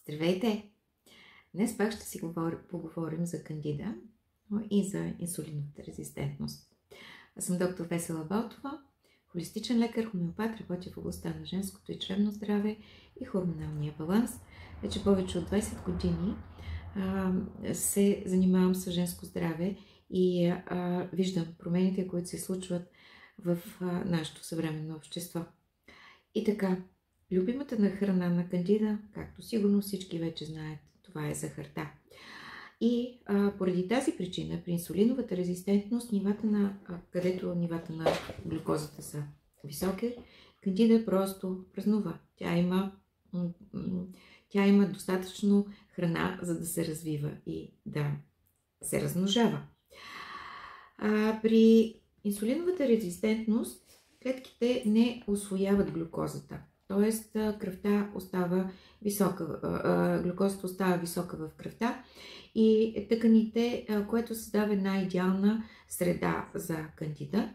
Здравейте! Днес пак ще си поговорим за кандида и за инсулиновата резистентност. Аз съм доктор Весела Балтова, холистичен лекар, хомеопат, работя в областта на женското и чревно здраве и хормоналния баланс. Вече повече от 20 години се занимавам с женско здраве и виждам промените, които се случват в нашето съвременно общество. И така, любимата на храна на кандида, както сигурно всички вече знаят, това е захарта. И поради тази причина при инсулиновата резистентност, където нивата на глюкозата са високи, кандида просто празнува. Тя има достатъчно храна, за да се развива и да се размножава. При инсулиновата резистентност клетките не усвояват глюкозата. Тоест кръвта остава висока, глюкозата остава висока в кръвта и тъканите, което създава една идеална среда за кандида.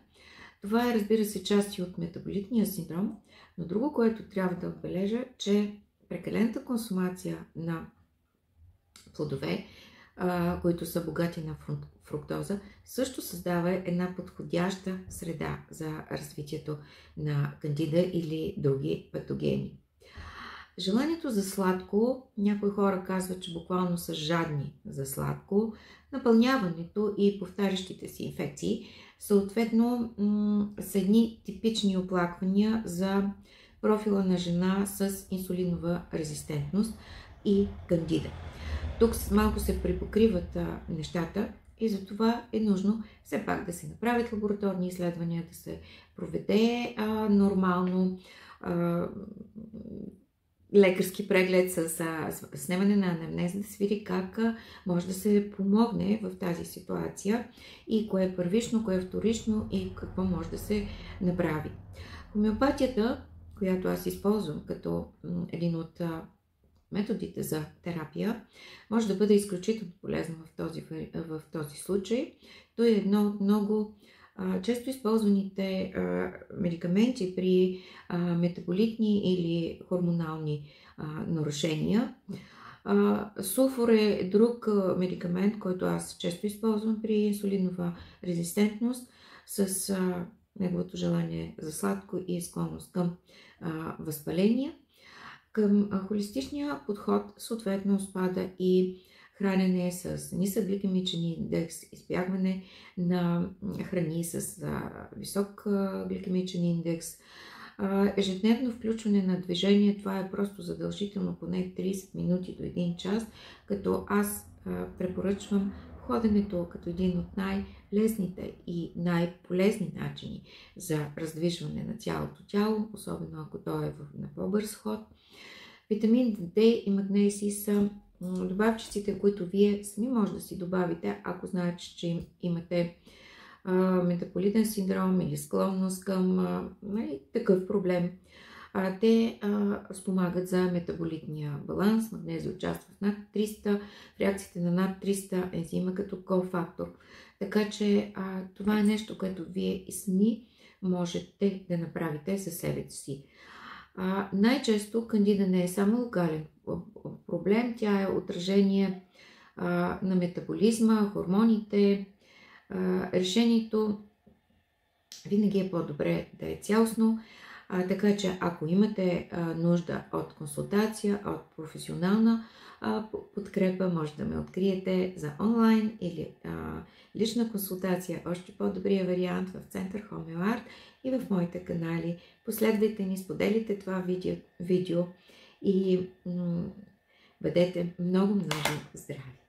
Това е, разбира се, части от метаболитния синдром, но друго, което трябва да отбележа, че прекалената консумация на плодове, които са богати на фруктоза, също създава една подходяща среда за развитието на кандида или други патогени. Желанието за сладко, някои хора казват, че буквално са жадни за сладко, напълняването и повтарящите си инфекции, съответно са едни типични оплаквания за профила на жена с инсулинова резистентност и кандида. Тук малко се припокриват нещата и затова е нужно все пак да се направят лабораторни изследвания, да се проведе нормално лекарски преглед с снемане на анамнеза, да се види как може да се помогне в тази ситуация и кое е първично, кое е вторично и какво може да се направи. Хомеопатията, която аз използвам като един от методите за терапия, може да бъде изключително полезно в този случай. То е едно от много често използваните медикаменти при метаболитни или хормонални нарушения. Сулфур е друг медикамент, който аз често използвам при инсулинова резистентност с неговото желание за сладко и склонност към възпаление. Към холистичния подход съответно спада и хранене с нисък гликемичен индекс, избягване на храни с висок гликемичен индекс, ежедневно включване на движение. Това е просто задължително поне 30 минути до 1 час, като аз препоръчвам ходенето като един от най-лесните и най-полезни начини за раздвижване на цялото тяло, особено ако то е на по-бърз ход. Витамин D и магнезий са добавчиците, които вие сами може да си добавите, ако знаете, че имате метаболитен синдром или склонност към такъв проблем. Те спомагат за метаболитния баланс. Магнезий участва в в реакциите на над 300 ензима като кофактор. Така че това е нещо, което вие и сами можете да направите за себе си. Най-често кандида не е само локален проблем, тя е отражение на метаболизма, хормоните. Решението винаги е по-добре да е цялостно, така че ако имате нужда от консултация, от професионална подкрепа, може да ме откриете за онлайн или лична консултация. Още по-добрия вариант в Център Хомеоарт и в моите канали. Последвайте ни, споделите това видео и бъдете много здрави!